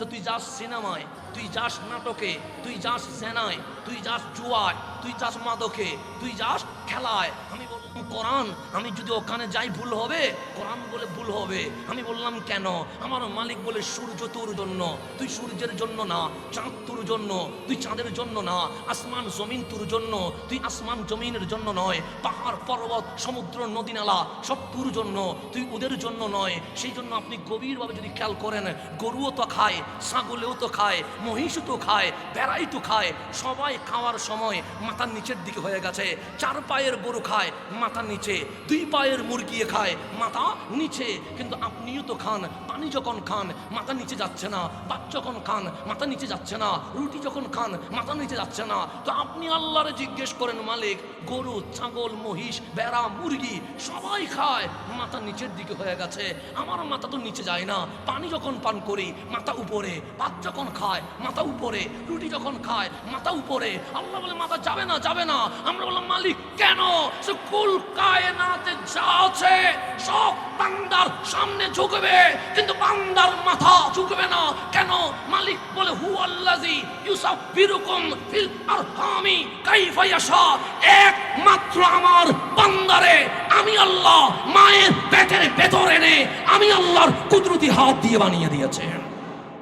তুই যাস সিনেমায়, তুই যাস নাটকে, তুই যাস জেনায়, তুই যাস জুয়ায়, তুই যাস মাদকে, তুই যাস খেলায়। আমি বললাম কোরআন, আমি যদি ওখানে যাই ভুল হবে? কোরআন বলে ভুল হবে। আমি বললাম কেন? আমার মালিক বলে সূর্য তোর জন্য, তুই সূর্যের জন্য না। চাঁদ তোর জন্য, তুই চাঁদের জন্য না। আসমান জমিন তোর জন্য, তুই আসমান জমিনের জন্য নয়। পাহাড় পর্বত সমুদ্র নদী নালা সব তোর জন্য, তুই ওদের জন্য নয়। সেই জন্য আপনি গভীরভাবে যদি খেয়াল করেন, গরুও তো খায়, ছাগলেও তো খায়, মহিষও তো খায়, ভেড়াই তো খায়। সবাই খাওয়ার সময় মাথার নিচের দিকে হয়ে গেছে। 4 পায়ের গরু খায় মাথা নিচে, 2 পায়ের মুরগি খায় মাথা নিচে। কিন্তু আপনিও তো খান, পানি যখন খান মাথা নিচে যাচ্ছে না, ভাত যখন খান মাথা নিচে যাচ্ছে না, রুটি যখন খান মাথা নিচে যাচ্ছে না। তো আপনি আল্লাহরে জিজ্ঞেস করেন, মালিক গরু ছাগল মহিষ ভেড়া মুরগি সবাই খায়, মাথা নিচের দিকে হয়ে গেছে, আমার মাথা তো নিচে যায় না। পানি যখন পান করি মাথা উপরে, ভাত যখন খায় মাথা উপরে, রুটি যখন খায় মাথা উপরে। আল্লাহ বলে মাথা যাবে না, যাবে না। আমরা বললাম মালিক কেন? সে কুল কায়নাতে যা আছে সব বান্দার সামনে ঝুঁকবে, কিন্তু বান্দার মাথা ঝুঁকবে না। কেন? মালিক বলে হুয়াল্লাযী ইউসাব্বিরুকুম ফিল আরহামি কাইফা ইয়াশা। একমাত্র আমার বান্দারে আমি আল্লাহ মায়ের পেটের ভেতরে এনে আমি আল্লাহর কুদরতি হাত দিয়ে বানিয়ে দিয়েছেন।